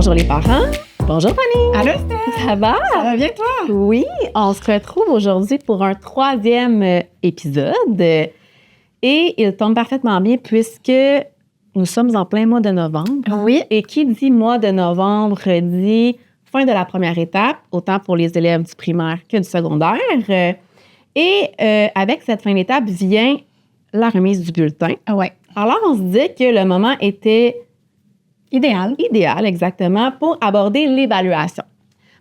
Bonjour les parents. Bonjour Fanny. Allô Steph. Ça va? Ça va bien toi? Oui, on se retrouve aujourd'hui pour un 3e épisode. Et il tombe parfaitement bien puisque nous sommes en plein mois de novembre. Oui. Et qui dit mois de novembre dit fin de la première étape, autant pour les élèves du primaire que du secondaire. Et avec cette fin d'étape vient la remise du bulletin. Ouais. Alors, on se dit que le moment était Idéal, exactement, pour aborder l'évaluation.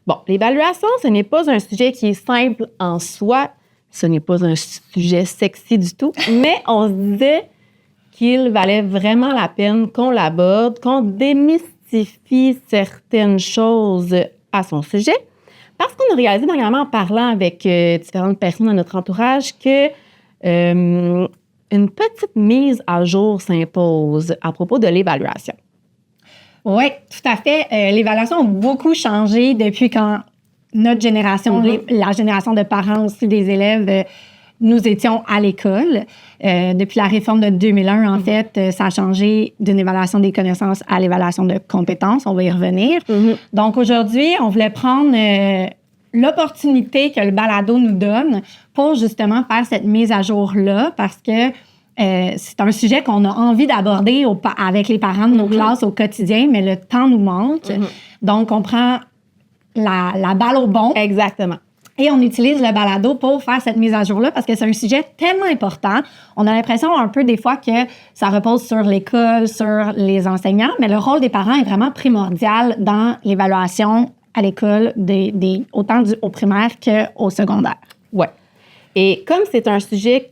Bon, l'évaluation, ce n'est pas un sujet qui est simple en soi. Ce n'est pas un sujet sexy du tout, mais on se disait qu'il valait vraiment la peine qu'on l'aborde, qu'on démystifie certaines choses à son sujet. Parce qu'on a réalisé dernièrement en parlant avec différentes personnes dans notre entourage que une petite mise à jour s'impose à propos de l'évaluation. Oui, tout à fait. L'évaluation a beaucoup changé depuis quand notre génération, la génération de parents aussi des élèves, nous étions à l'école. Depuis la réforme de 2001, en fait, ça a changé d'une évaluation des connaissances à l'évaluation de compétences. On va y revenir. Donc aujourd'hui, on voulait prendre l'opportunité que le balado nous donne pour justement faire cette mise à jour-là parce que c'est un sujet qu'on a envie d'aborder avec les parents de nos classes au quotidien, mais le temps nous manque. Donc, on prend la balle au bond. Exactement. Et on utilise le balado pour faire cette mise à jour-là parce que c'est un sujet tellement important. On a l'impression un peu des fois que ça repose sur l'école, sur les enseignants, mais le rôle des parents est vraiment primordial dans l'évaluation à l'école, autant au primaire qu'au secondaire. Oui. Et comme c'est un sujet,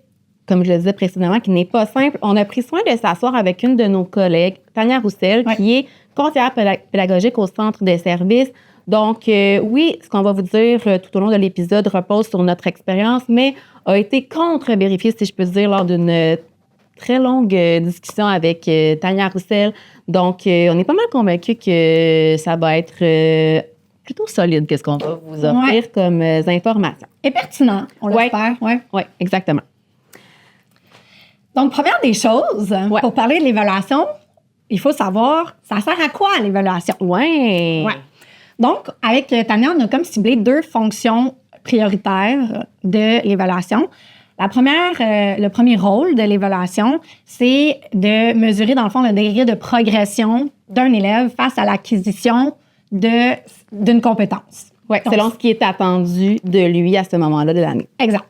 comme je le disais précédemment, qui n'est pas simple, on a pris soin de s'asseoir avec une de nos collègues, Tania Roussel, qui est conseillère pédagogique au centre de services. Donc, oui, ce qu'on va vous dire tout au long de l'épisode repose sur notre expérience, mais a été contre-vérifié, si je peux dire, lors d'une très longue discussion avec Tania Roussel. Donc, on est pas mal convaincus que ça va être plutôt solide, qu'est-ce qu'on va vous offrir comme informations. Et pertinent, on l'espère. Oui, exactement. Donc, première des choses, pour parler de l'évaluation, il faut savoir, ça sert à quoi l'évaluation? Oui. Donc, avec Tania, on a comme ciblé 2 fonctions prioritaires de l'évaluation. La première, le premier rôle de l'évaluation, c'est de mesurer, dans le fond, le degré de progression d'un élève face à l'acquisition d'une compétence. Oui, selon ce qui est attendu de lui à ce moment-là de l'année. Exact.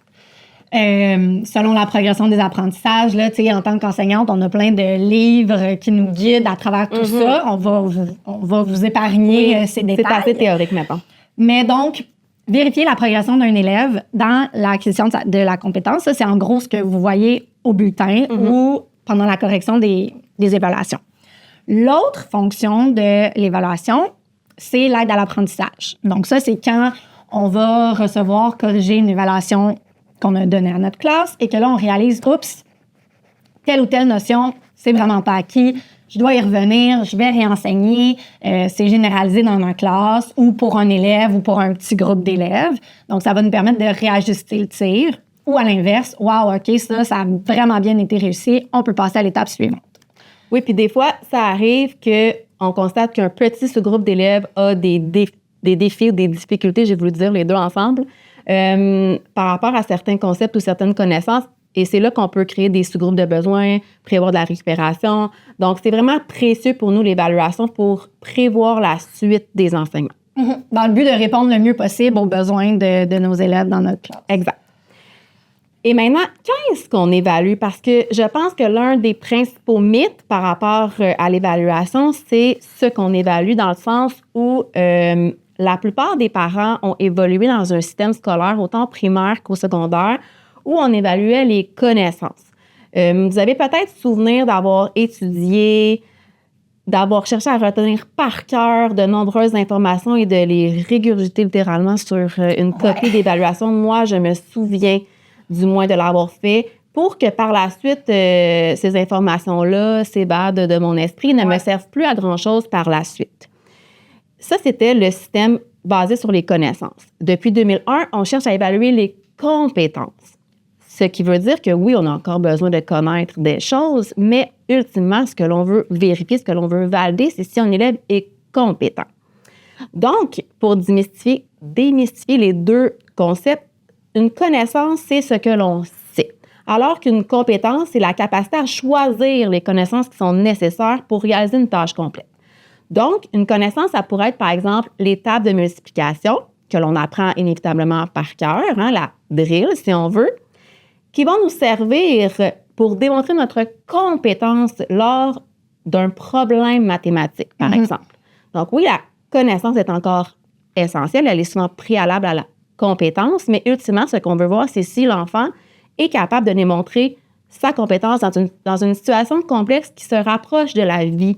Selon la progression des apprentissages, là, en tant qu'enseignante, on a plein de livres qui nous guident à travers tout ça. On va vous épargner ces détails. C'est assez théorique maintenant. Mais donc, vérifier la progression d'un élève dans l'acquisition de la compétence, ça, c'est en gros ce que vous voyez au bulletin ou pendant la correction des évaluations. L'autre fonction de l'évaluation, c'est l'aide à l'apprentissage. Donc ça, c'est quand on va recevoir, corriger une évaluation qu'on a donnée à notre classe et que là, on réalise, oups, telle ou telle notion, c'est vraiment pas acquis, je dois y revenir, je vais réenseigner, c'est généralisé dans ma classe ou pour un élève ou pour un petit groupe d'élèves. Donc, ça va nous permettre de réajuster le tir ou à l'inverse, wow, OK, ça a vraiment bien été réussi, on peut passer à l'étape suivante. Oui, puis des fois, ça arrive qu'on constate qu'un petit sous-groupe d'élèves a des défis ou des difficultés, j'ai voulu dire les deux ensemble, par rapport à certains concepts ou certaines connaissances. Et c'est là qu'on peut créer des sous-groupes de besoins, prévoir de la récupération. Donc, c'est vraiment précieux pour nous, l'évaluation, pour prévoir la suite des enseignements. Dans le but de répondre le mieux possible aux besoins de nos élèves dans notre classe. Exact. Et maintenant, qu'est-ce qu'on évalue? Parce que je pense que l'un des principaux mythes par rapport à l'évaluation, c'est ce qu'on évalue dans le sens où la plupart des parents ont évolué dans un système scolaire, autant primaire qu'au secondaire, où on évaluait les connaissances. Vous avez peut-être souvenir d'avoir étudié, d'avoir cherché à retenir par cœur de nombreuses informations et de les régurgiter littéralement sur une copie d'évaluation. Moi, je me souviens du moins de l'avoir fait pour que par la suite, ces informations-là s'évadent de mon esprit et ne me servent plus à grand-chose par la suite. Ça, c'était le système basé sur les connaissances. Depuis 2001, on cherche à évaluer les compétences. Ce qui veut dire que oui, on a encore besoin de connaître des choses, mais ultimement, ce que l'on veut vérifier, ce que l'on veut valider, c'est si un élève est compétent. Donc, pour démystifier les deux concepts, une connaissance, c'est ce que l'on sait. Alors qu'une compétence, c'est la capacité à choisir les connaissances qui sont nécessaires pour réaliser une tâche complète. Donc, une connaissance, ça pourrait être, par exemple, les tables de multiplication, que l'on apprend inévitablement par cœur, la drill, si on veut, qui vont nous servir pour démontrer notre compétence lors d'un problème mathématique, par exemple. Donc, oui, la connaissance est encore essentielle, elle est souvent préalable à la compétence, mais ultimement, ce qu'on veut voir, c'est si l'enfant est capable de démontrer sa compétence dans une situation complexe qui se rapproche de la vie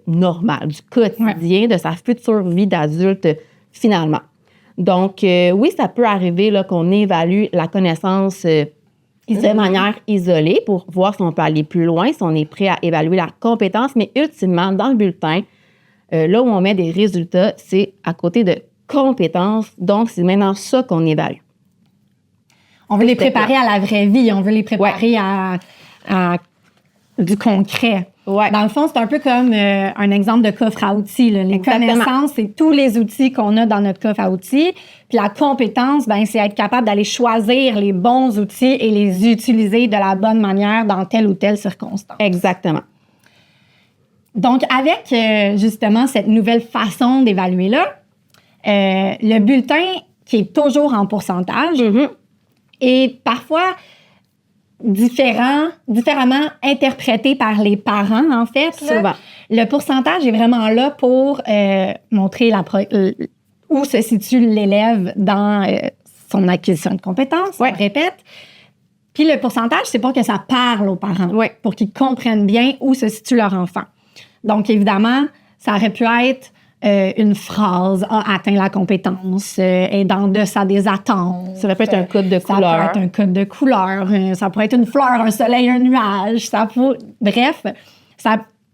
normale, du quotidien, de sa future vie d'adulte, finalement. Donc, oui, ça peut arriver là, qu'on évalue la connaissance de manière isolée pour voir si on peut aller plus loin, si on est prêt à évaluer la compétence, mais ultimement, dans le bulletin, là où on met des résultats, c'est à côté de compétences, donc c'est maintenant ça qu'on évalue. On veut les préparer à la vraie vie, on veut les préparer à du concret. Ouais. Dans le fond, c'est un peu comme un exemple de coffre à outils. Là. Les connaissances, c'est tous les outils qu'on a dans notre coffre à outils. Puis la compétence, c'est être capable d'aller choisir les bons outils et les utiliser de la bonne manière dans telle ou telle circonstance. Exactement. Donc, avec justement cette nouvelle façon d'évaluer-là, le bulletin qui est toujours en pourcentage est parfois différemment interprété par les parents, en fait. Là. Le pourcentage est vraiment là pour montrer où se situe l'élève dans son acquisition de compétences, on répète. Puis le pourcentage, c'est pour que ça parle aux parents, pour qu'ils comprennent bien où se situe leur enfant. Donc, évidemment, ça aurait pu être une phrase a atteint la compétence, est en deçà des attentes. Ça peut être un code de couleur. Ça peut être un code de couleur. Ça pourrait être une fleur, un soleil, un nuage. Bref,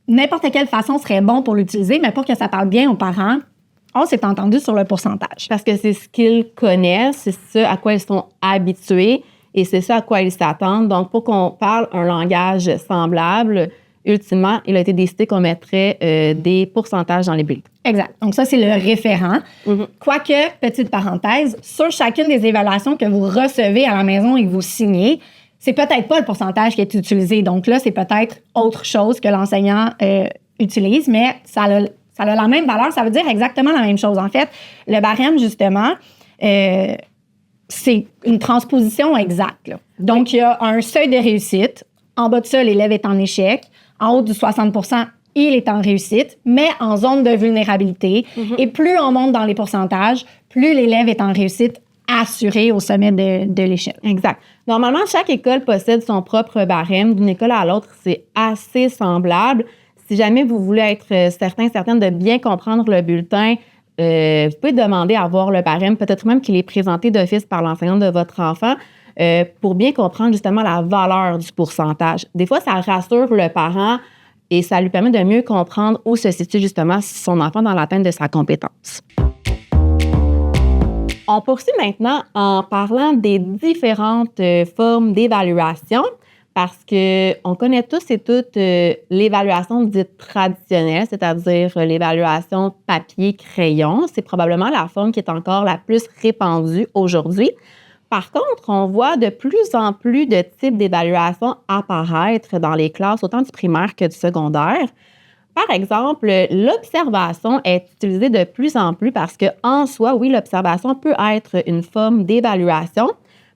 n'importe quelle façon serait bon pour l'utiliser, mais pour que ça parle bien aux parents, on s'est entendu sur le pourcentage. Parce que c'est ce qu'ils connaissent, c'est ce à quoi ils sont habitués et c'est ce à quoi ils s'attendent. Donc, pour qu'on parle un langage semblable, ultimement, il a été décidé qu'on mettrait des pourcentages dans les bulletins. Exact. Donc, ça, c'est le référent. Quoique, petite parenthèse, sur chacune des évaluations que vous recevez à la maison et que vous signez, c'est peut-être pas le pourcentage qui est utilisé. Donc là, c'est peut-être autre chose que l'enseignant utilise, mais ça a la même valeur. Ça veut dire exactement la même chose. En fait, le barème, justement, c'est une transposition exacte. Là. Donc, il y a un seuil de réussite. En bas de ça, l'élève est en échec. En haut du 60 %, il est en réussite, mais en zone de vulnérabilité. Et plus on monte dans les pourcentages, plus l'élève est en réussite assurée au sommet de l'échelle. Exact. Normalement, chaque école possède son propre barème. D'une école à l'autre, c'est assez semblable. Si jamais vous voulez être certaine de bien comprendre le bulletin, vous pouvez demander à voir le barème, peut-être même qu'il est présenté d'office par l'enseignant de votre enfant, pour bien comprendre justement la valeur du pourcentage. Des fois, ça rassure le parent et ça lui permet de mieux comprendre où se situe justement son enfant dans l'atteinte de sa compétence. On poursuit maintenant en parlant des différentes formes d'évaluation parce qu'on connaît tous et toutes l'évaluation dite traditionnelle, c'est-à-dire l'évaluation papier-crayon. C'est probablement la forme qui est encore la plus répandue aujourd'hui. Par contre, on voit de plus en plus de types d'évaluation apparaître dans les classes, autant du primaire que du secondaire. Par exemple, l'observation est utilisée de plus en plus parce qu'en soi, oui, l'observation peut être une forme d'évaluation.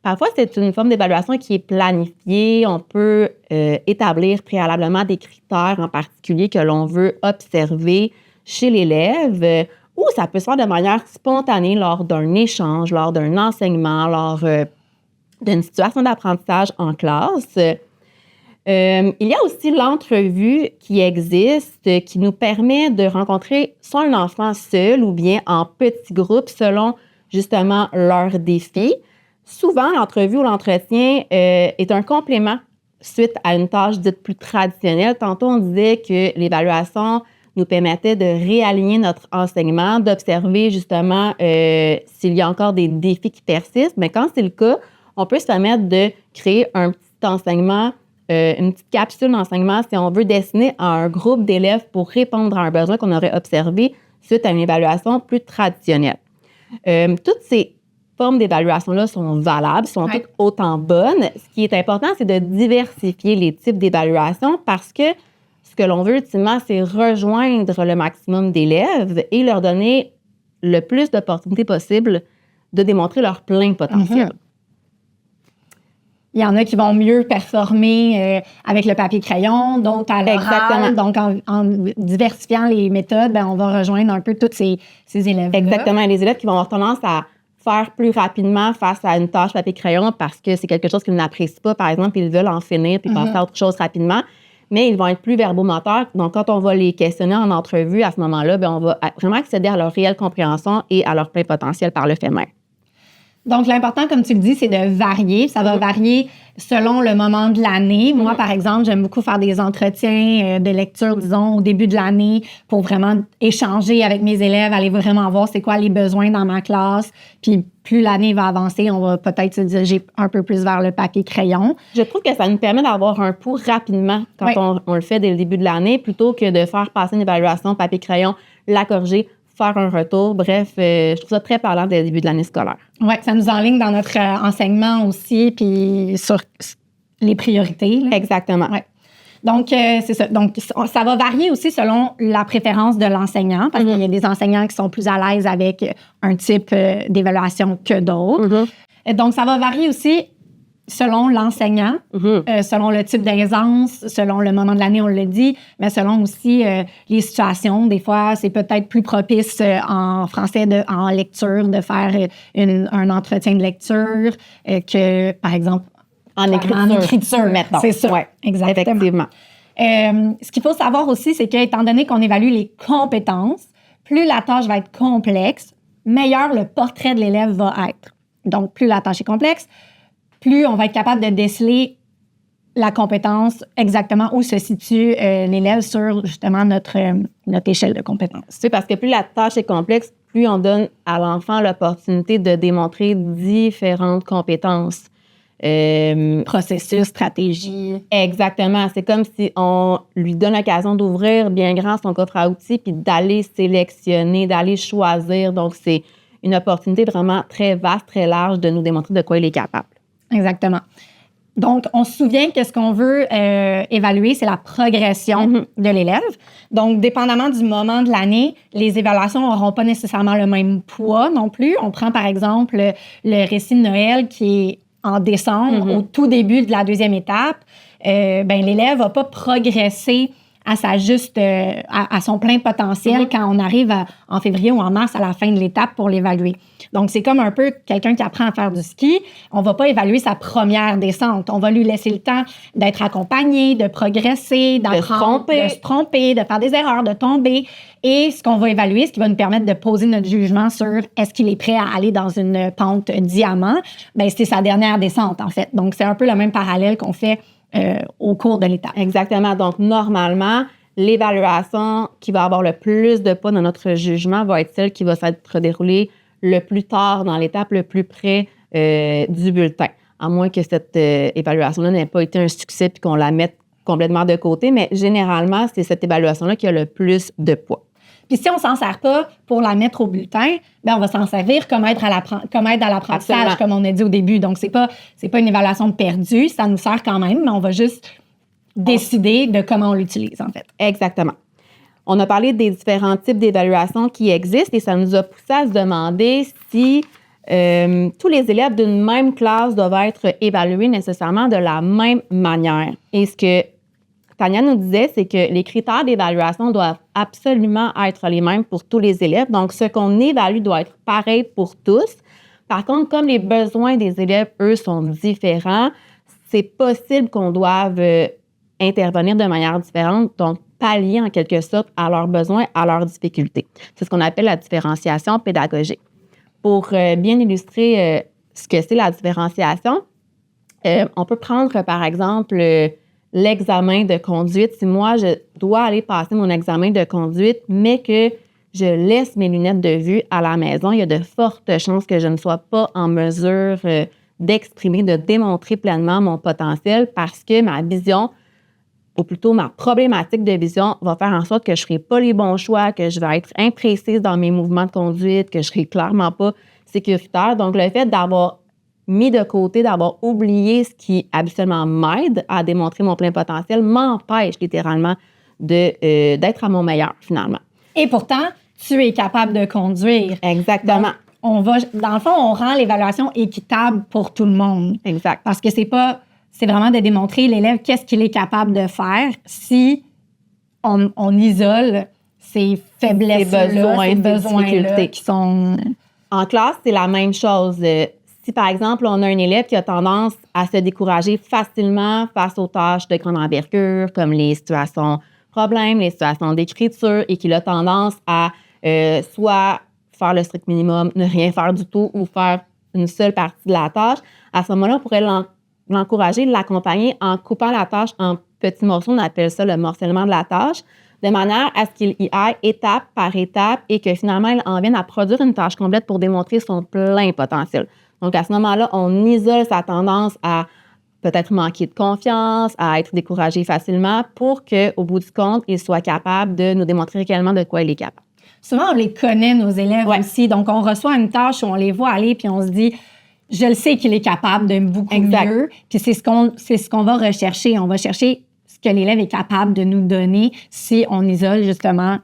Parfois, c'est une forme d'évaluation qui est planifiée. On peut établir préalablement des critères en particulier que l'on veut observer chez l'élève. Ou ça peut se faire de manière spontanée lors d'un échange, lors d'un enseignement, lors d'une situation d'apprentissage en classe. Il y a aussi l'entrevue qui existe, qui nous permet de rencontrer soit un enfant seul ou bien en petits groupes selon justement leurs défis. Souvent, l'entrevue ou l'entretien est un complément suite à une tâche dite plus traditionnelle. Tantôt, on disait que l'évaluation nous permettait de réaligner notre enseignement, d'observer justement s'il y a encore des défis qui persistent. Mais quand c'est le cas, on peut se permettre de créer un petit enseignement, une petite capsule d'enseignement, si on veut, destinée à un groupe d'élèves pour répondre à un besoin qu'on aurait observé suite à une évaluation plus traditionnelle. Toutes ces formes d'évaluation-là sont valables, sont toutes autant bonnes. Ce qui est important, c'est de diversifier les types d'évaluation parce que ce que l'on veut ultimement, c'est rejoindre le maximum d'élèves et leur donner le plus d'opportunités possibles de démontrer leur plein potentiel. Il y en a qui vont mieux performer avec le papier-crayon, d'autres à l'oral. Donc, en diversifiant les méthodes, ben, on va rejoindre un peu tous ces élèves-là. Exactement. Les élèves qui vont avoir tendance à faire plus rapidement face à une tâche papier-crayon parce que c'est quelque chose qu'ils n'apprécient pas, par exemple, ils veulent en finir puis passer à autre chose rapidement, mais ils vont être plus verbomoteurs. Donc, quand on va les questionner en entrevue, à ce moment-là, ben, on va vraiment accéder à leur réelle compréhension et à leur plein potentiel par le fait même. Donc, l'important, comme tu le dis, c'est de varier. Ça va varier selon le moment de l'année. Moi, par exemple, j'aime beaucoup faire des entretiens de lecture, disons, au début de l'année pour vraiment échanger avec mes élèves, aller vraiment voir c'est quoi les besoins dans ma classe. Puis, plus l'année va avancer, on va peut-être se diriger un peu plus vers le papier-crayon. Je trouve que ça nous permet d'avoir un pouls rapidement quand on le fait dès le début de l'année plutôt que de faire passer une évaluation papier-crayon, la corriger, faire un retour. Bref, je trouve ça très parlant dès le début de l'année scolaire. Oui, ça nous enligne dans notre enseignement aussi, puis sur les priorités. Là. Exactement. Ouais. Donc, c'est ça. Donc, ça va varier aussi selon la préférence de l'enseignant, parce qu'il y a des enseignants qui sont plus à l'aise avec un type d'évaluation que d'autres. Donc, ça va varier aussi selon l'enseignant, selon le type d'aisance, selon le moment de l'année, on l'a dit, mais selon aussi les situations. Des fois, c'est peut-être plus propice en français, en lecture, de faire un entretien de lecture que, par exemple, en écriture, mettons. C'est ça, ouais, exactement. Effectivement. Ce qu'il faut savoir aussi, c'est qu'étant donné qu'on évalue les compétences, plus la tâche va être complexe, meilleur le portrait de l'élève va être. Donc, plus la tâche est complexe, plus on va être capable de déceler la compétence exactement où se situe l'élève sur, justement, notre échelle de compétences. C'est parce que plus la tâche est complexe, plus on donne à l'enfant l'opportunité de démontrer différentes compétences. Processus, stratégie. Exactement. C'est comme si on lui donne l'occasion d'ouvrir bien grand son coffre à outils puis d'aller sélectionner, d'aller choisir. Donc, c'est une opportunité vraiment très vaste, très large de nous démontrer de quoi il est capable. Exactement. Donc, on se souvient que ce qu'on veut évaluer, c'est la progression de l'élève. Donc, dépendamment du moment de l'année, les évaluations n'auront pas nécessairement le même poids non plus. On prend, par exemple, le récit de Noël qui est en décembre, au tout début de la deuxième étape. L'élève va pas progresser à son plein potentiel quand on arrive en février ou en mars à la fin de l'étape pour l'évaluer. Donc, c'est comme un peu quelqu'un qui apprend à faire du ski. On va pas évaluer sa première descente. On va lui laisser le temps d'être accompagné, de progresser, d'apprendre, de se tromper, de faire des erreurs, de tomber. Et ce qu'on va évaluer, ce qui va nous permettre de poser notre jugement sur est-ce qu'il est prêt à aller dans une pente diamant, c'est sa dernière descente, en fait. Donc, c'est un peu le même parallèle qu'on fait au cours de l'étape. Exactement. Donc, normalement, l'évaluation qui va avoir le plus de poids dans notre jugement va être celle qui va s'être déroulée le plus tard dans l'étape, le plus près du bulletin. À moins que cette évaluation-là n'ait pas été un succès puis qu'on la mette complètement de côté. Mais généralement, c'est cette évaluation-là qui a le plus de poids. Puis si on ne s'en sert pas pour la mettre au bulletin, on va s'en servir comme aide à l'apprentissage, absolument, comme on a dit au début. Donc, c'est pas une évaluation perdue, ça nous sert quand même, mais on va juste décider de comment on l'utilise, en fait. Exactement. On a parlé des différents types d'évaluations qui existent et ça nous a poussé à se demander si tous les élèves d'une même classe doivent être évalués nécessairement de la même manière. Et ce que Tania nous disait, c'est que les critères d'évaluation doivent absolument être les mêmes pour tous les élèves. Donc, ce qu'on évalue doit être pareil pour tous. Par contre, comme les besoins des élèves, eux, sont différents, c'est possible qu'on doive intervenir de manière différente, donc pallier en quelque sorte à leurs besoins, à leurs difficultés. C'est ce qu'on appelle la différenciation pédagogique. Pour bien illustrer ce que c'est la différenciation, on peut prendre par exemple l'examen de conduite. Si moi, je dois aller passer mon examen de conduite, mais que je laisse mes lunettes de vue à la maison, il y a de fortes chances que je ne sois pas en mesure d'exprimer, de démontrer pleinement mon potentiel parce que ma vision ou plutôt ma problématique de vision va faire en sorte que je ne ferai pas les bons choix, que je vais être imprécise dans mes mouvements de conduite, que je ne serai clairement pas sécuritaire. Donc, le fait d'avoir mis de côté, d'avoir oublié ce qui habituellement m'aide à démontrer mon plein potentiel m'empêche littéralement d'être à mon meilleur, finalement. Et pourtant, tu es capable de conduire. Exactement. Donc, dans le fond, on rend l'évaluation équitable pour tout le monde. Exact. Parce que c'est vraiment de démontrer l'élève qu'est-ce qu'il est capable de faire si on isole ses faiblesses-là, ses besoins-là qui sont... En classe, c'est la même chose. Si, par exemple, on a un élève qui a tendance à se décourager facilement face aux tâches de grande envergure, comme les situations problèmes, les situations d'écriture, et qu'il a tendance à soit faire le strict minimum, ne rien faire du tout, ou faire une seule partie de la tâche, à ce moment-là, on pourrait l'encourager, l'accompagner en coupant la tâche en petits morceaux. On appelle ça le morcellement de la tâche, de manière à ce qu'il y aille étape par étape et que finalement, il en vienne à produire une tâche complète pour démontrer son plein potentiel. Donc, à ce moment-là, on isole sa tendance à peut-être manquer de confiance, à être découragé facilement pour qu'au bout du compte, il soit capable de nous démontrer réellement de quoi il est capable. Souvent, on les connaît, nos élèves aussi. Donc, on reçoit une tâche où on les voit aller puis on se dit, je le sais qu'il est capable de beaucoup mieux. Puis c'est ce qu'on va rechercher. On va chercher ce que l'élève est capable de nous donner si on isole justement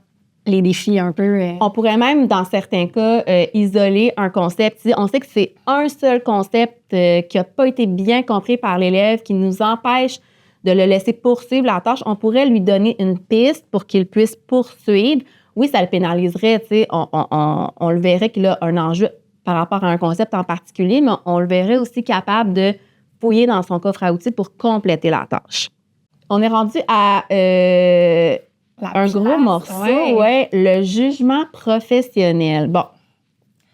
les défis un peu. On pourrait même, dans certains cas, isoler un concept. On sait que c'est un seul concept qui n'a pas été bien compris par l'élève, qui nous empêche de le laisser poursuivre la tâche. On pourrait lui donner une piste pour qu'il puisse poursuivre. Oui, ça le pénaliserait. On le verrait qu'il a un enjeu par rapport à un concept en particulier, mais on le verrait aussi capable de fouiller dans son coffre à outils pour compléter la tâche. On est rendu à un gros morceau, le jugement professionnel. Bon,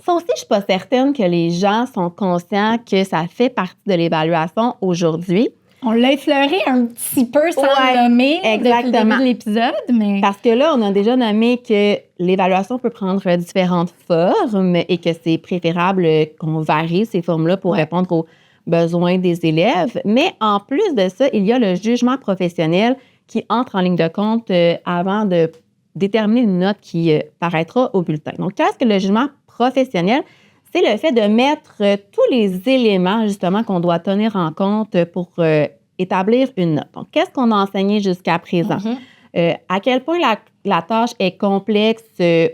ça aussi, je ne suis pas certaine que les gens sont conscients que ça fait partie de l'évaluation aujourd'hui. On l'a effleuré un petit peu sans le nommer depuis le début de l'épisode. Mais... Parce que là, on a déjà nommé que l'évaluation peut prendre différentes formes et que c'est préférable qu'on varie ces formes-là pour répondre aux besoins des élèves. Mais en plus de ça, il y a le jugement professionnel qui entre en ligne de compte avant de déterminer une note qui paraîtra au bulletin. Donc, qu'est-ce que le jugement professionnel? C'est le fait de mettre tous les éléments, justement, qu'on doit tenir en compte pour établir une note. Donc, qu'est-ce qu'on a enseigné jusqu'à présent? À quel point la tâche est complexe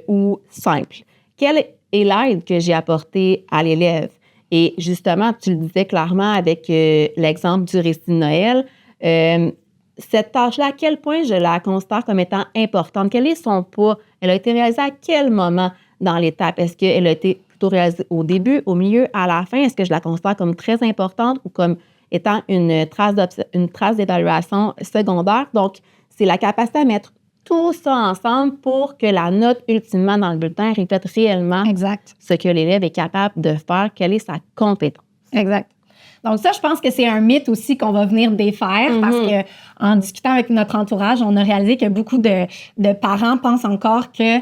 ou simple? Quelle est l'aide que j'ai apportée à l'élève? Et justement, tu le disais clairement avec l'exemple du récit de Noël, cette tâche-là, à quel point je la considère comme étant importante? Quel est son poids? Elle a été réalisée à quel moment dans l'étape? Est-ce qu'elle a été plutôt réalisée au début, au milieu, à la fin? Est-ce que je la considère comme très importante ou comme étant une trace d'évaluation secondaire? Donc, c'est la capacité à mettre tout ça ensemble pour que la note, ultimement, dans le bulletin, reflète réellement ce que l'élève est capable de faire, quelle est sa compétence. Exact. Donc ça, je pense que c'est un mythe aussi qu'on va venir défaire parce que en discutant avec notre entourage, on a réalisé que beaucoup de parents pensent encore que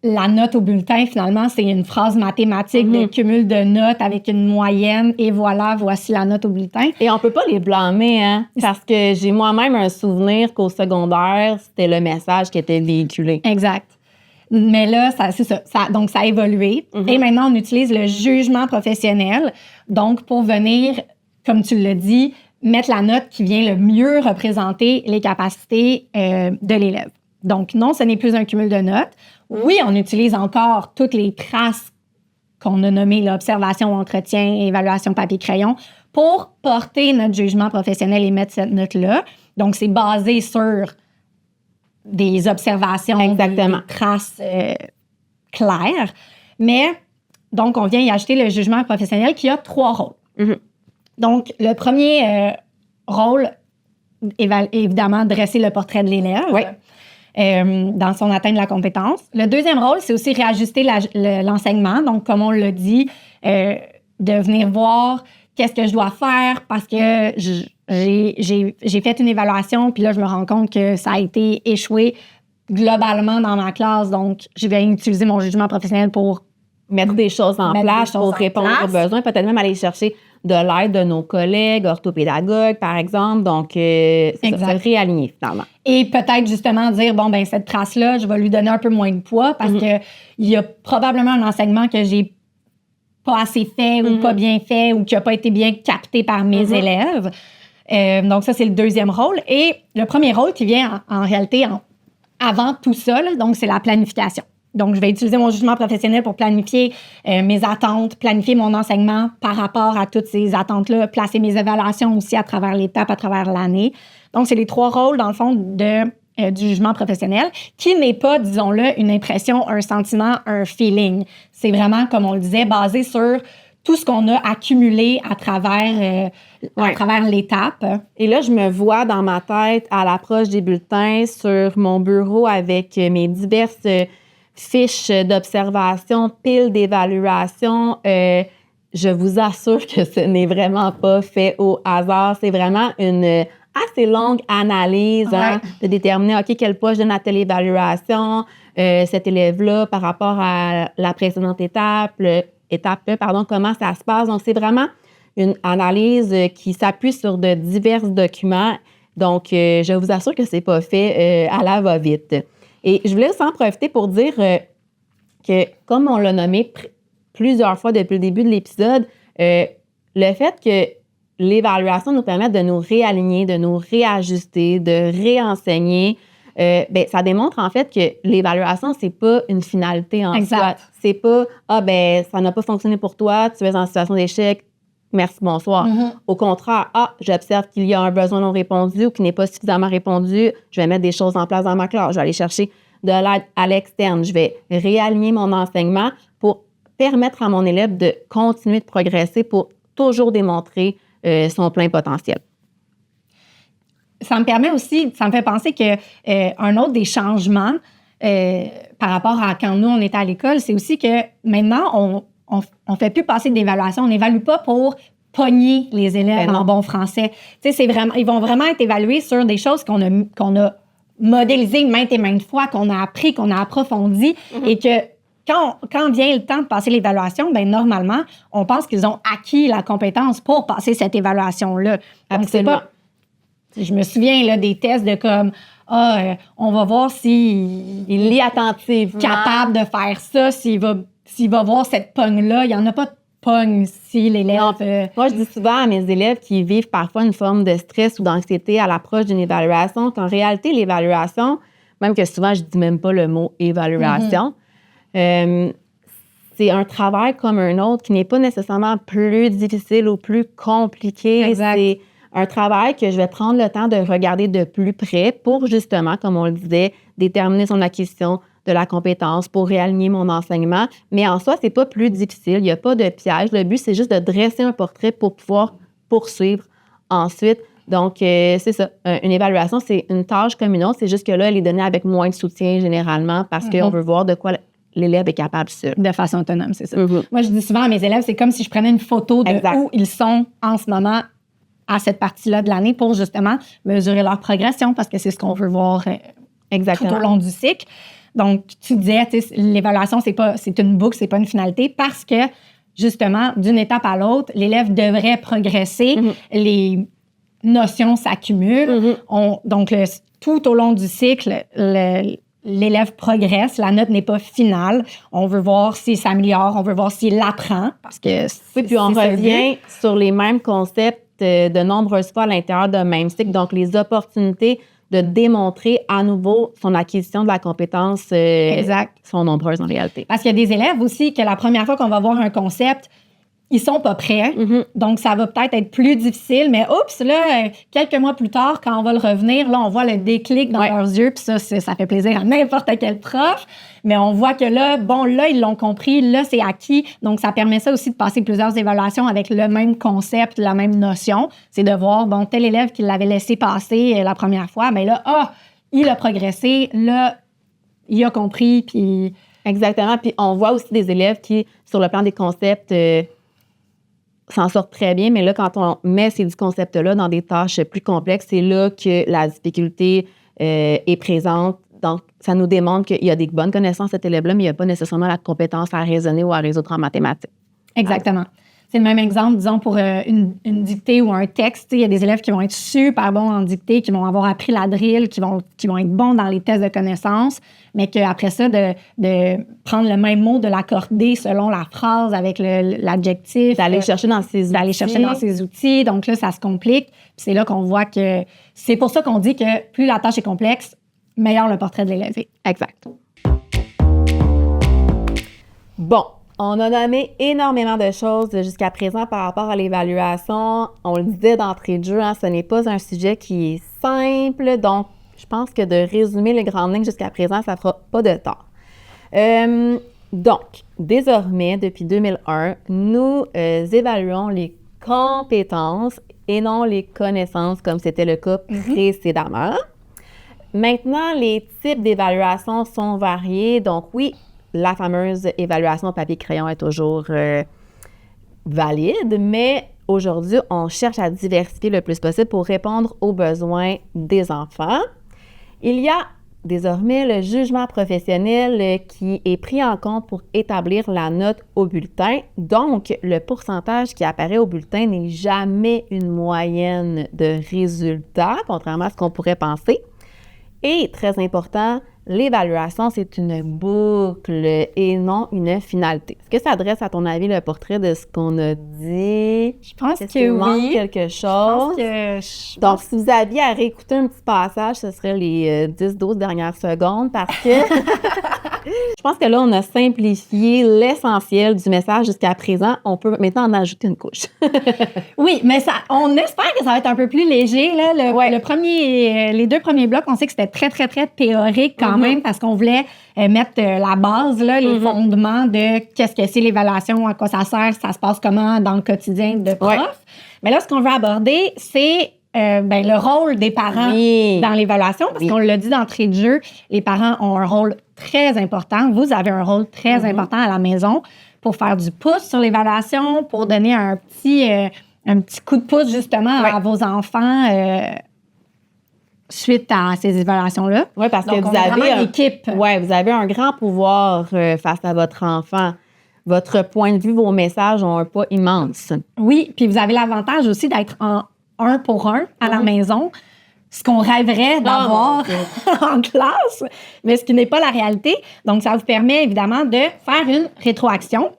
la note au bulletin, finalement, c'est une phrase mathématique de cumul de notes avec une moyenne et voilà, voici la note au bulletin. Et on peut pas les blâmer, hein, parce que j'ai moi-même un souvenir qu'au secondaire, c'était le message qui était véhiculé. Exact. Mais là, c'est ça. Donc, ça a évolué. Et maintenant, on utilise le jugement professionnel. Donc, pour venir, comme tu l'as dit, mettre la note qui vient le mieux représenter les capacités de l'élève. Donc, non, ce n'est plus un cumul de notes. Oui, on utilise encore toutes les traces qu'on a nommées, l'observation, entretien, évaluation papier-crayon, pour porter notre jugement professionnel et mettre cette note-là. Donc, c'est basé sur des observations, des traces claires. Mais, donc, on vient y ajouter le jugement professionnel qui a 3 rôles. Donc, le premier rôle, évidemment, dresser le portrait de l'élève dans son atteinte de la compétence. Le deuxième rôle, c'est aussi réajuster l'enseignement. Donc, comme on l'a dit, de venir voir qu'est-ce que je dois faire parce que j'ai fait une évaluation, puis là, je me rends compte que ça a été échoué globalement dans ma classe. Donc, je vais utiliser mon jugement professionnel pour mettre des choses en place pour répondre aux besoins, peut-être même aller chercher de l'aide de nos collègues, orthopédagogues, par exemple. Donc, c'est ça, se réaligner finalement. Et peut-être justement dire, bon, ben cette trace-là, je vais lui donner un peu moins de poids parce que il y a probablement un enseignement que j'ai pas assez fait ou pas bien fait ou qui n'a pas été bien capté par mes élèves. Donc, ça, c'est le deuxième rôle. Et le premier rôle qui vient en réalité avant tout ça, là, donc, c'est la planification. Donc, je vais utiliser mon jugement professionnel pour planifier mes attentes, planifier mon enseignement par rapport à toutes ces attentes-là, placer mes évaluations aussi à travers l'étape, à travers l'année. Donc, c'est les 3 rôles, dans le fond, du jugement professionnel, qui n'est pas, disons-le, une impression, un sentiment, un feeling. C'est vraiment, comme on le disait, basé sur tout ce qu'on a accumulé à travers l'étape. Et là, je me vois dans ma tête à l'approche des bulletins sur mon bureau avec mes diverses fiches d'observation, piles d'évaluation. Je vous assure que ce n'est vraiment pas fait au hasard. C'est vraiment une assez longue analyse de déterminer, OK, quel poids je donne à telle évaluation, cet élève-là par rapport à la précédente étape, comment ça se passe. Donc, c'est vraiment une analyse qui s'appuie sur de divers documents. Donc, je vous assure que c'est pas fait à la va-vite. Et je voulais aussi en profiter pour dire que, comme on l'a nommé plusieurs fois depuis le début de l'épisode, le fait que l'évaluation nous permet de nous réaligner, de nous réajuster, de réenseigner, ça démontre en fait que l'évaluation, c'est pas une finalité en soi. C'est pas « ça n'a pas fonctionné pour toi, tu es en situation d'échec, merci, bonsoir ». Au contraire, j'observe qu'il y a un besoin non répondu ou qui n'est pas suffisamment répondu, je vais mettre des choses en place dans ma classe, je vais aller chercher de l'aide à l'externe, je vais réaligner mon enseignement pour permettre à mon élève de continuer de progresser pour toujours démontrer son plein potentiel. Ça me permet aussi, ça me fait penser que un autre des changements par rapport à quand nous, on était à l'école, c'est aussi que maintenant, on fait plus passer d'évaluation. On n'évalue pas pour pogner les élèves en bon français. Tu sais, c'est vraiment, ils vont vraiment être évalués sur des choses qu'on a modélisées maintes et maintes fois, qu'on a appris, qu'on a approfondi et que quand vient le temps de passer l'évaluation, normalement, on pense qu'ils ont acquis la compétence pour passer cette évaluation-là. Absolument. Je me souviens là, des tests de comme on va voir s'il lit attentivement, capable de faire ça, s'il va voir cette pogne-là. Il n'y en a pas de pogne si l'élève... Moi, je dis souvent à mes élèves qui vivent parfois une forme de stress ou d'anxiété à l'approche d'une évaluation qu'en réalité, l'évaluation, même que souvent, je ne dis même pas le mot « évaluation », c'est un travail comme un autre qui n'est pas nécessairement plus difficile ou plus compliqué. Exact. C'est un travail que je vais prendre le temps de regarder de plus près pour justement, comme on le disait, déterminer son acquisition de la compétence, pour réaligner mon enseignement. Mais en soi, c'est pas plus difficile. Il n'y a pas de piège. Le but, c'est juste de dresser un portrait pour pouvoir poursuivre ensuite. Donc, c'est ça. Une évaluation, c'est une tâche comme une autre. C'est juste que là, elle est donnée avec moins de soutien généralement parce qu'on veut voir de quoi l'élève est capable seul. De façon autonome, c'est ça. Moi, je dis souvent à mes élèves, c'est comme si je prenais une photo de où ils sont en ce moment à cette partie-là de l'année pour justement mesurer leur progression parce que c'est ce qu'on veut voir tout au long du cycle. Donc, tu disais, l'évaluation, c'est une boucle, c'est pas une finalité parce que, justement, d'une étape à l'autre, l'élève devrait progresser, les notions s'accumulent. Donc, tout au long du cycle, l'élève progresse, la note n'est pas finale. On veut voir s'il s'améliore, on veut voir s'il apprend. Parce que puis on revient sur les mêmes concepts de nombreuses fois à l'intérieur d'un même cycle. Donc, les opportunités de démontrer à nouveau son acquisition de la compétence sont nombreuses en réalité. Parce qu'il y a des élèves aussi que la première fois qu'on va voir un concept, ils sont pas prêts. Donc, ça va peut-être être plus difficile. Mais oups, là, quelques mois plus tard, quand on va le revenir, là, on voit le déclic dans leurs yeux. Puis ça fait plaisir à n'importe quel prof. Mais on voit que là, ils l'ont compris. Là, c'est acquis. Donc, ça permet ça aussi de passer plusieurs évaluations avec le même concept, la même notion. C'est de voir, tel élève qui l'avait laissé passer la première fois, mais là, il a progressé. Là, il a compris. Puis... Exactement. Puis on voit aussi des élèves qui, sur le plan des concepts... s'en sortent très bien, mais là, quand on met ces concepts-là dans des tâches plus complexes, c'est là que la difficulté est présente. Donc, ça nous démontre qu'il y a des bonnes connaissances, cet élève-là, mais il n'y a pas nécessairement la compétence à raisonner ou à résoudre en mathématiques. Exactement. C'est le même exemple, disons, pour une dictée ou un texte. Il y a des élèves qui vont être super bons en dictée, qui vont avoir appris la drill, qui vont être bons dans les tests de connaissances, mais qu'après ça, de prendre le même mot, de l'accorder selon la phrase avec l'adjectif. D'aller chercher dans ses outils. D'aller chercher dans ses outils. Donc là, ça se complique. Puis c'est là qu'on voit que... C'est pour ça qu'on dit que plus la tâche est complexe, meilleur le portrait de l'élève. Exact. Bon. On a nommé énormément de choses jusqu'à présent par rapport à l'évaluation. On le disait d'entrée de jeu, ce n'est pas un sujet qui est simple. Donc, je pense que de résumer les grandes lignes jusqu'à présent, ça ne fera pas de tort. Donc, désormais, depuis 2001, nous évaluons les compétences et non les connaissances comme c'était le cas précédemment. Maintenant, les types d'évaluation sont variés. Donc, oui, la fameuse évaluation papier-crayon est toujours valide, mais aujourd'hui, on cherche à diversifier le plus possible pour répondre aux besoins des enfants. Il y a désormais le jugement professionnel qui est pris en compte pour établir la note au bulletin. Donc, le pourcentage qui apparaît au bulletin n'est jamais une moyenne de résultats, contrairement à ce qu'on pourrait penser. Et, très important, l'évaluation, c'est une boucle et non une finalité. Est-ce que ça adresse, à ton avis, le portrait de ce qu'on a dit? Je pense que oui. Quelque chose? Donc, si vous aviez à réécouter un petit passage, ce serait les 10-12 dernières secondes parce que je pense que là, on a simplifié l'essentiel du message jusqu'à présent. On peut maintenant en ajouter une couche. Oui, mais on espère que ça va être un peu plus léger. Là. Les 2 premiers blocs, on sait que c'était très, très, très théorique quand même parce qu'on voulait mettre la base, là, les fondements de qu'est-ce que c'est l'évaluation, à quoi ça sert, ça se passe comment dans le quotidien de prof. Ouais. Mais là, ce qu'on veut aborder, c'est le rôle des parents dans l'évaluation, parce qu'on l'a dit d'entrée de jeu, les parents ont un rôle très important. Vous avez un rôle très important à la maison pour faire du pouce sur l'évaluation, pour donner un petit coup de pouce justement à vos enfants suite à ces évaluations-là. Oui, parce que vous avez un grand pouvoir face à votre enfant. Votre point de vue, vos messages ont un poids immense. Oui, puis vous avez l'avantage aussi d'être en 1 pour 1 à la maison, ce qu'on rêverait d'avoir en classe, mais ce qui n'est pas la réalité. Donc, ça vous permet évidemment de faire une rétroaction.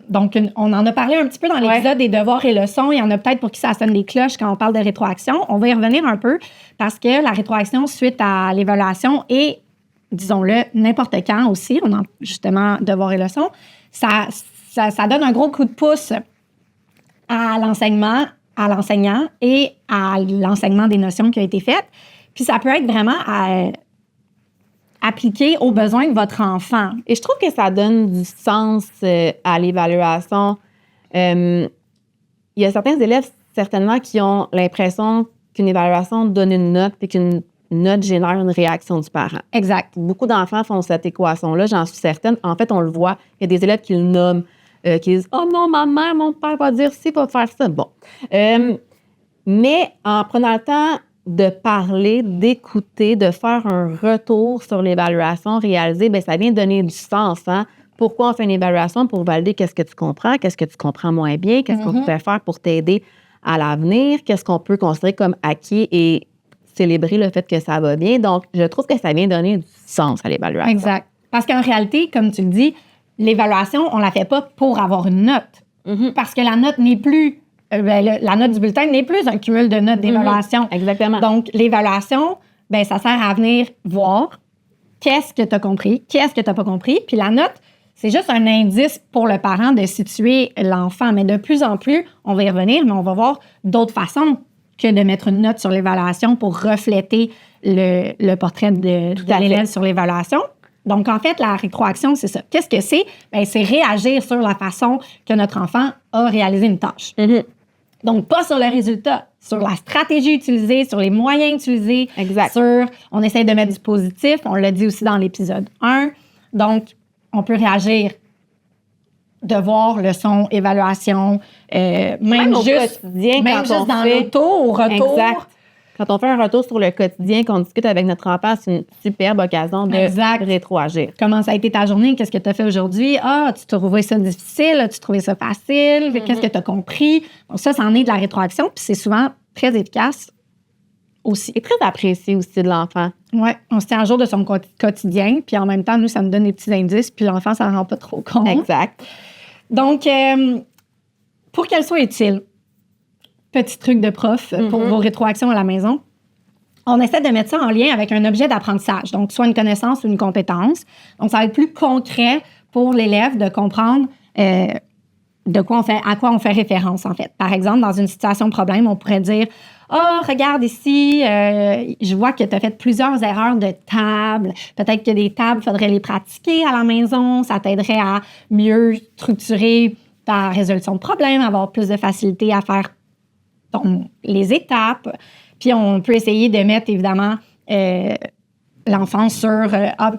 Donc, on en a parlé un petit peu dans l'épisode des devoirs et leçons. Il y en a peut-être pour qui ça sonne des cloches quand on parle de rétroaction. On va y revenir un peu parce que la rétroaction suite à l'évaluation et, disons-le, n'importe quand aussi, on a justement devoirs et leçons, ça donne un gros coup de pouce à l'enseignement, à l'enseignant et à l'enseignement des notions qui ont été faites. Puis ça peut être vraiment appliqué aux besoins de votre enfant. Et je trouve que ça donne du sens à l'évaluation. Il y a certains élèves, certainement, qui ont l'impression qu'une évaluation donne une note et qu'une note génère une réaction du parent. Exact. Beaucoup d'enfants font cette équation-là, j'en suis certaine. En fait, on le voit, il y a des élèves qui le nomment, qui disent « Oh non, ma mère, mon père va dire ci, va faire ça. » Bon. Mais en prenant le temps de parler, d'écouter, de faire un retour sur l'évaluation réalisée, bien, ça vient donner du sens. Hein? Pourquoi on fait une évaluation? Pour valider qu'est-ce que tu comprends moins bien, qu'est-ce qu'on peut faire pour t'aider à l'avenir, qu'est-ce qu'on peut considérer comme acquis et célébrer le fait que ça va bien. Donc, je trouve que ça vient donner du sens à l'évaluation. Exact. Parce qu'en réalité, comme tu le dis, l'évaluation, on ne la fait pas pour avoir une note. Parce que la note n'est plus... la note du bulletin n'est plus un cumul de notes d'évaluation. Exactement. Donc, l'évaluation, bien, ça sert à venir voir qu'est-ce que tu as compris, qu'est-ce que tu n'as pas compris. Puis la note, c'est juste un indice pour le parent de situer l'enfant. Mais de plus en plus, on va y revenir, mais on va voir d'autres façons que de mettre une note sur l'évaluation pour refléter le portrait de l'élève sur l'évaluation. Donc, en fait, la rétroaction, c'est ça. Qu'est-ce que c'est? Bien, c'est réagir sur la façon que notre enfant a réalisé une tâche. Donc, pas sur le résultat, sur la stratégie utilisée, sur les moyens utilisés. Exact. On essaie de mettre du positif, on l'a dit aussi dans l'épisode 1. Donc, on peut réagir, devoir, leçon, évaluation, même juste dans l'auto, au retour. Exact. Quand on fait un retour sur le quotidien, qu'on discute avec notre enfant, c'est une superbe occasion de rétroagir. Comment ça a été ta journée? Qu'est-ce que tu as fait aujourd'hui? Ah, tu trouvais ça difficile? Tu trouvais ça facile? Qu'est-ce que tu as compris? Donc ça en est de la rétroaction, puis c'est souvent très efficace aussi. Et très apprécié aussi de l'enfant. Oui, on se tient à jour de son quotidien, puis en même temps, nous, ça nous donne des petits indices, puis l'enfant, ça ne rend pas trop compte. Exact. Donc, pour qu'elle soit utile, petit truc de prof pour vos rétroactions à la maison, on essaie de mettre ça en lien avec un objet d'apprentissage, donc soit une connaissance ou une compétence. Donc, ça va être plus concret pour l'élève de comprendre à quoi on fait référence, en fait. Par exemple, dans une situation de problème, on pourrait dire « Ah, regarde ici, je vois que tu as fait plusieurs erreurs de table. Peut-être que des tables, il faudrait les pratiquer à la maison. Ça t'aiderait à mieux structurer ta résolution de problème, avoir plus de facilité à faire les étapes. » Puis on peut essayer de mettre, évidemment, l'enfant sur...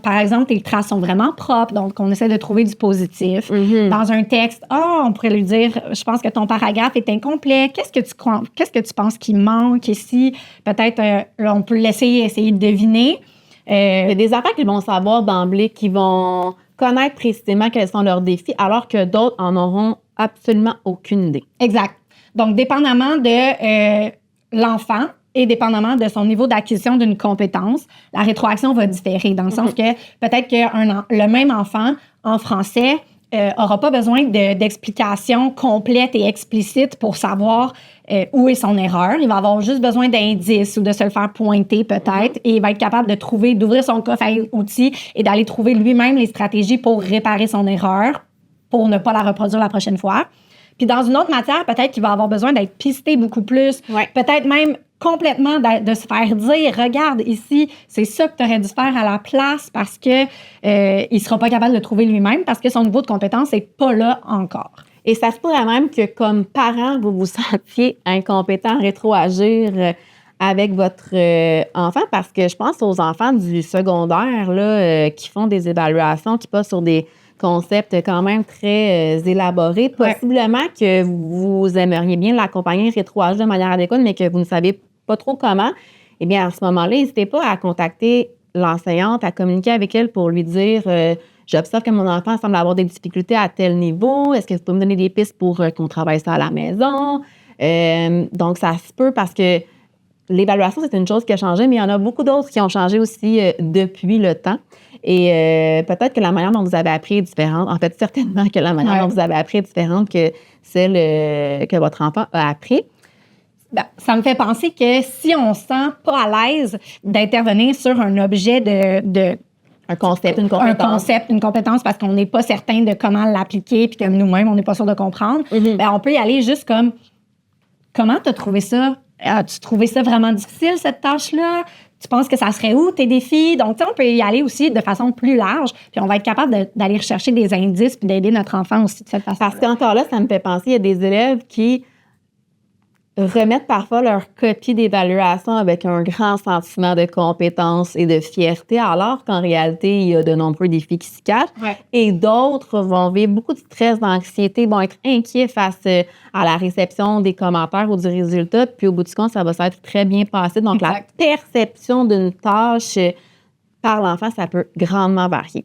par exemple, tes traces sont vraiment propres, donc on essaie de trouver du positif. Dans un texte, on pourrait lui dire, je pense que ton paragraphe est incomplet. Qu'est-ce que tu penses qu'il manque ici? Peut-être, on peut essayer de deviner. Il y a des enfants qui vont savoir d'emblée, qui vont connaître précisément quels sont leurs défis, alors que d'autres en auront absolument aucune idée. Exact. Donc, dépendamment de l'enfant et dépendamment de son niveau d'acquisition d'une compétence, la rétroaction va différer, dans le sens que peut-être que le même enfant, en français, n'aura pas besoin d'explications complètes et explicites pour savoir où est son erreur. Il va avoir juste besoin d'indices ou de se le faire pointer peut-être, et il va être capable d'ouvrir son coffre à outils et d'aller trouver lui-même les stratégies pour réparer son erreur, pour ne pas la reproduire la prochaine fois. Puis dans une autre matière, peut-être qu'il va avoir besoin d'être pisté beaucoup plus, peut-être même complètement de se faire dire, regarde ici, c'est ça que tu aurais dû faire à la place, parce que il sera pas capable de le trouver lui-même, parce que son niveau de compétence n'est pas là encore. Et ça se pourrait même que, comme parent, vous vous sentiez incompétent à rétroagir avec votre enfant, parce que je pense aux enfants du secondaire là, qui font des évaluations, qui passent sur des concepts quand même très élaborés. Possiblement que vous aimeriez bien l'accompagner, rétroagir de manière adéquate, mais que vous ne savez pas trop comment. Eh bien, à ce moment-là, n'hésitez pas à contacter l'enseignante, à communiquer avec elle pour lui dire j'observe que mon enfant semble avoir des difficultés à tel niveau. Est-ce que vous pouvez me donner des pistes pour qu'on travaille ça à la maison? Donc, ça se peut parce que l'évaluation, c'est une chose qui a changé, mais il y en a beaucoup d'autres qui ont changé aussi depuis le temps. Et peut-être que la manière dont vous avez appris est différente. En fait, certainement que la manière dont vous avez appris est différente que celle que votre enfant a appris. Ben, ça me fait penser que si on ne se sent pas à l'aise d'intervenir sur un objet un concept, une compétence, parce qu'on n'est pas certain de comment l'appliquer puis que nous-mêmes, on n'est pas sûr de comprendre, ben, on peut y aller juste comme comment tu as trouvé ça? As-tu trouvé ça vraiment difficile, cette tâche-là? Tu penses que ça serait où, tes défis? Donc, on peut y aller aussi de façon plus large, puis on va être capable d'aller rechercher des indices puis d'aider notre enfant aussi de cette façon. Parce qu'encore là, ça me fait penser, il y a des élèves qui remettent parfois leur copie d'évaluation avec un grand sentiment de compétence et de fierté, alors qu'en réalité, il y a de nombreux défis qui s'y cachent. Et d'autres vont vivre beaucoup de stress, d'anxiété, vont être inquiets face à la réception des commentaires ou du résultat. Puis au bout du compte, ça va s'être très bien passé. Donc, la perception d'une tâche par l'enfant, ça peut grandement varier.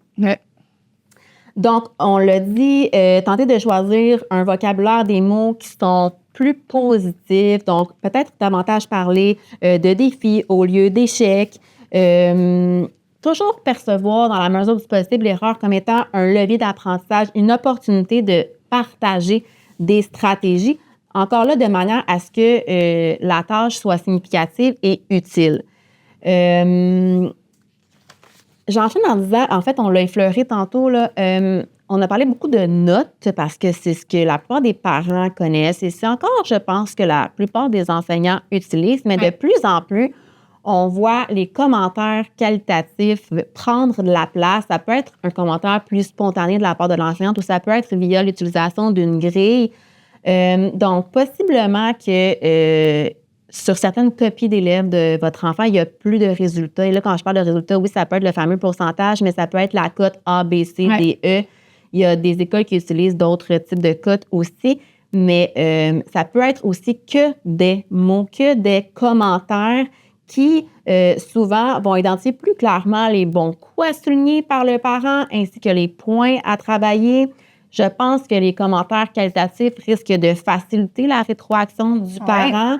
Donc, on l'a dit, tentez de choisir un vocabulaire, des mots qui sont plus positifs. Donc, peut-être davantage parler de défis au lieu d'échecs. Toujours percevoir, dans la mesure du possible, l'erreur comme étant un levier d'apprentissage, une opportunité de partager des stratégies. Encore là, de manière à ce que la tâche soit significative et utile. J'enchaîne en disant, en fait, on l'a effleuré tantôt, là, on a parlé beaucoup de notes parce que c'est ce que la plupart des parents connaissent et c'est encore, je pense, que la plupart des enseignants utilisent, mais de plus en plus, on voit les commentaires qualitatifs prendre de la place. Ça peut être un commentaire plus spontané de la part de l'enseignante ou ça peut être via l'utilisation d'une grille. Donc, possiblement que sur certaines copies d'élèves de votre enfant, il n'y a plus de résultats. Et là, quand je parle de résultats, oui, ça peut être le fameux pourcentage, mais ça peut être la cote A, B, C, D, E. Il y a des écoles qui utilisent d'autres types de cotes aussi. mais ça peut être aussi que des mots, que des commentaires qui souvent vont identifier plus clairement les bons coups à souligner par le parent ainsi que les points à travailler. Je pense que les commentaires qualitatifs risquent de faciliter la rétroaction du parent,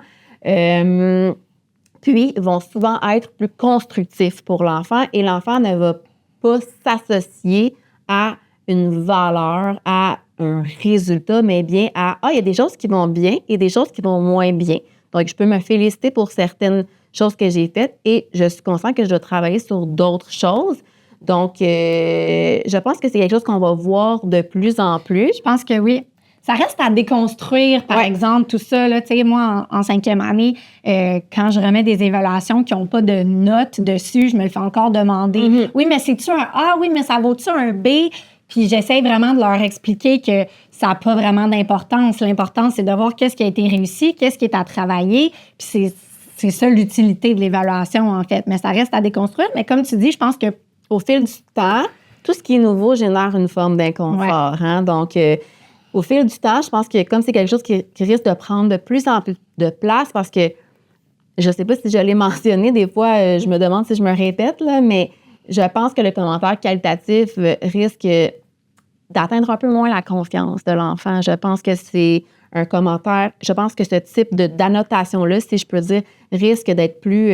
puis vont souvent être plus constructifs pour l'enfant et l'enfant ne va pas s'associer à une valeur, à un résultat, mais bien à « Ah, il y a des choses qui vont bien et des choses qui vont moins bien. » Donc, je peux me féliciter pour certaines choses que j'ai faites et je suis consciente que je dois travailler sur d'autres choses. Donc, je pense que c'est quelque chose qu'on va voir de plus en plus. Je pense que oui. Ça reste à déconstruire, par exemple, tout ça. Là, tu sais, moi, en 5e année, quand je remets des évaluations qui n'ont pas de notes dessus, je me le fais encore demander. Oui, mais c'est-tu un A? Oui, mais ça vaut-tu un B? Puis j'essaie vraiment de leur expliquer que ça n'a pas vraiment d'importance. L'important, c'est de voir qu'est-ce qui a été réussi, qu'est-ce qui est à travailler. Puis c'est ça l'utilité de l'évaluation, en fait. Mais ça reste à déconstruire. Mais comme tu dis, je pense qu'au fil du temps, tout ce qui est nouveau génère une forme d'inconfort. Hein? Donc, au fil du temps, je pense que comme c'est quelque chose qui risque de prendre de plus en plus de place, parce que je ne sais pas si je l'ai mentionné, des fois, je me demande si je me répète, là, mais je pense que le commentaire qualitatif risque d'atteindre un peu moins la confiance de l'enfant. Je pense que c'est un commentaire, je pense que ce type d'annotation-là, si je peux dire, risque d'être plus...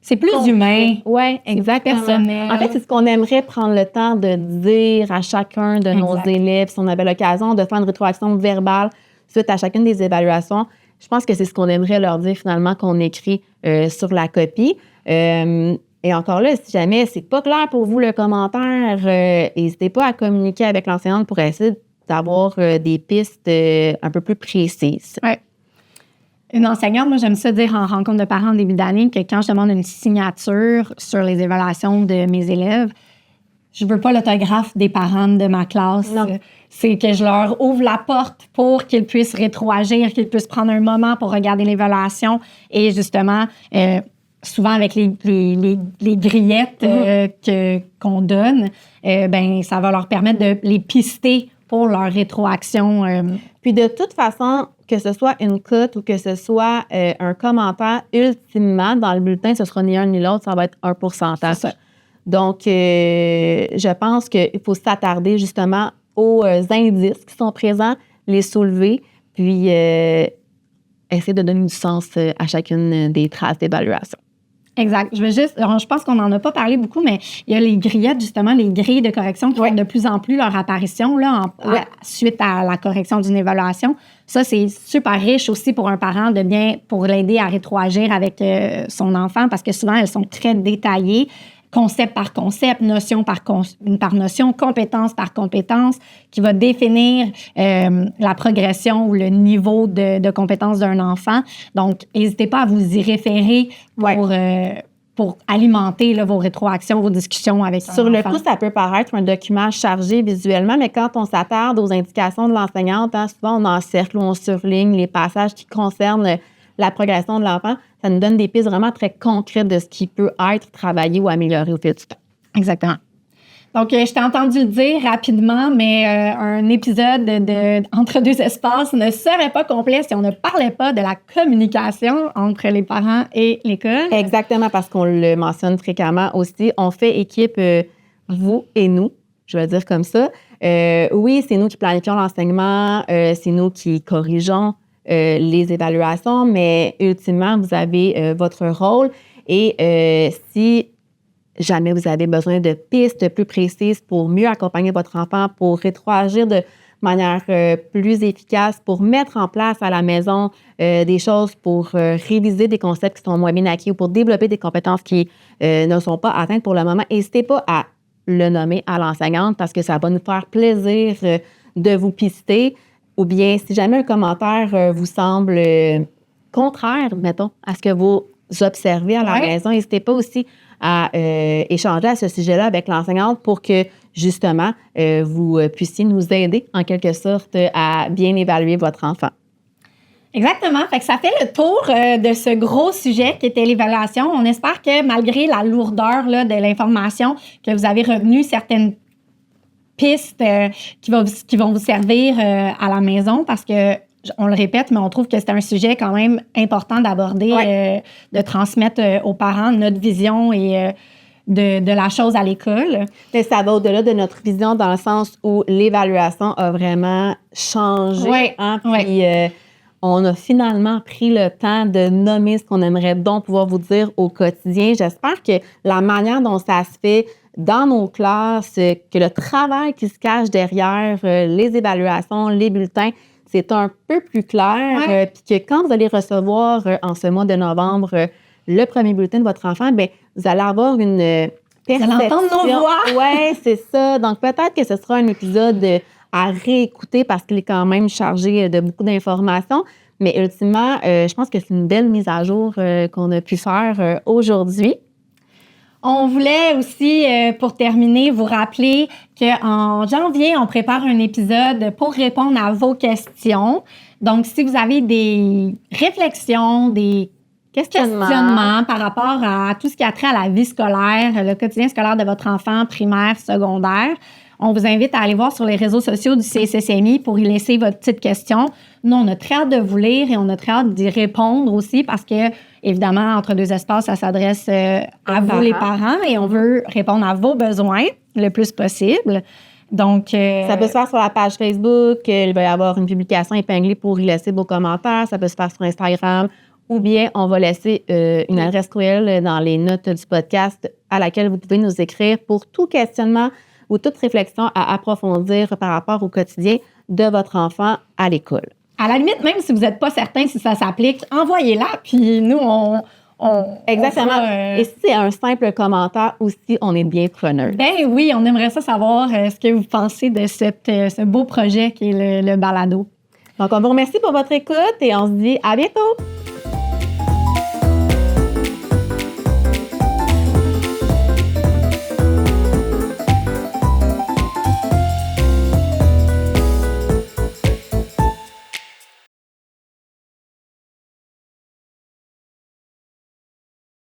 c'est plus humain. Oui, exactement. Personnel. En fait, c'est ce qu'on aimerait prendre le temps de dire à chacun de nos élèves, si on avait l'occasion de faire une rétroaction verbale suite à chacune des évaluations. Je pense que c'est ce qu'on aimerait leur dire finalement qu'on écrit sur la copie. Et encore là, si jamais c'est pas clair pour vous le commentaire, n'hésitez pas à communiquer avec l'enseignante pour essayer d'avoir des pistes un peu plus précises. Oui. Une enseignante, moi, j'aime ça dire en rencontre de parents en début d'année que quand je demande une signature sur les évaluations de mes élèves, je veux pas l'autographe des parents de ma classe. Non. C'est que je leur ouvre la porte pour qu'ils puissent rétroagir, qu'ils puissent prendre un moment pour regarder l'évaluation et justement... souvent avec les grillettes qu'on donne, ben ça va leur permettre de les pister pour leur rétroaction. Puis de toute façon, que ce soit une cote ou que ce soit un commentaire, ultimement, dans le bulletin, ce sera ni un ni l'autre, ça va être un pourcentage. C'est ça. Donc, je pense qu'il faut s'attarder justement aux indices qui sont présents, les soulever, puis essayer de donner du sens à chacune des traces d'évaluation. Exact. Je pense qu'on n'en a pas parlé beaucoup, mais il y a les grillettes, justement, les grilles de correction qui font de plus en plus leur apparition là, suite à la correction d'une évaluation. Ça, c'est super riche aussi pour un parent pour l'aider à rétroagir avec son enfant parce que souvent, elles sont très détaillées. Concept par concept, notion par notion, compétence par compétence, qui va définir la progression ou le niveau de compétence d'un enfant. Donc, n'hésitez pas à vous y référer pour alimenter là, vos rétroactions, vos discussions avec Sur le coup, ça peut paraître un document chargé visuellement, mais quand on s'attarde aux indications de l'enseignante, hein, souvent on encercle ou on surligne les passages qui concernent la progression de l'enfant, ça nous donne des pistes vraiment très concrètes de ce qui peut être travaillé ou amélioré au fil du temps. Exactement. Donc, je t'ai entendu le dire rapidement, mais un épisode de Entre deux espaces ne serait pas complet si on ne parlait pas de la communication entre les parents et l'école. Exactement, parce qu'on le mentionne fréquemment aussi. On fait équipe, vous et nous, je vais dire comme ça. Oui, c'est nous qui planifions l'enseignement, c'est nous qui corrigeons les évaluations, mais ultimement, vous avez votre rôle. Et si jamais vous avez besoin de pistes plus précises pour mieux accompagner votre enfant, pour rétroagir de manière plus efficace, pour mettre en place à la maison des choses, pour réviser des concepts qui sont moins bien acquis ou pour développer des compétences qui ne sont pas atteintes pour le moment, n'hésitez pas à le nommer à l'enseignante parce que ça va nous faire plaisir de vous pister. Ou bien, si jamais un commentaire vous semble contraire, mettons, à ce que vous observez à la maison, n'hésitez pas aussi à échanger à ce sujet-là avec l'enseignante pour que, justement, vous puissiez nous aider, en quelque sorte, à bien évaluer votre enfant. Exactement. Fait que ça fait le tour de ce gros sujet qui était l'évaluation. On espère que, malgré la lourdeur là, de l'information, que vous avez retenu certaines pistes qui vont vous servir à la maison parce que, on le répète, mais on trouve que c'est un sujet quand même important d'aborder, de transmettre aux parents notre vision et de la chose à l'école. Mais ça va au-delà de notre vision dans le sens où l'évaluation a vraiment changé. Puis on a finalement pris le temps de nommer ce qu'on aimerait donc pouvoir vous dire au quotidien. J'espère que la manière dont ça se fait dans nos classes, que le travail qui se cache derrière les évaluations, les bulletins, c'est un peu plus clair. Puis que quand vous allez recevoir en ce mois de novembre le premier bulletin de votre enfant, bien, vous allez avoir une perception. Vous allez entendre nos voix. Oui, c'est ça. Donc, peut-être que ce sera un épisode à réécouter parce qu'il est quand même chargé de beaucoup d'informations. Mais ultimement, je pense que c'est une belle mise à jour qu'on a pu faire aujourd'hui. On voulait aussi, pour terminer, vous rappeler qu'en janvier, on prépare un épisode pour répondre à vos questions. Donc, si vous avez des réflexions, des questionnements par rapport à tout ce qui a trait à la vie scolaire, le quotidien scolaire de votre enfant, primaire, secondaire, on vous invite à aller voir sur les réseaux sociaux du CSSMI pour y laisser votre petite question. Nous, on a très hâte de vous lire et on a très hâte d'y répondre aussi parce que, évidemment, Entre deux espaces, ça s'adresse à vous, les parents, et on veut répondre à vos besoins le plus possible. Donc, ça peut se faire sur la page Facebook. Il va y avoir une publication épinglée pour y laisser vos commentaires. Ça peut se faire sur Instagram. Ou bien, on va laisser une adresse courriel dans les notes du podcast à laquelle vous pouvez nous écrire pour tout questionnement ou toute réflexion à approfondir par rapport au quotidien de votre enfant à l'école. À la limite, même si vous n'êtes pas certain si ça s'applique, envoyez-la, puis nous, on Exactement. Et si c'est un simple commentaire aussi, on est bien preneurs. Ben oui, on aimerait ça savoir ce que vous pensez de ce beau projet qui est le balado. Donc, on vous remercie pour votre écoute et on se dit à bientôt!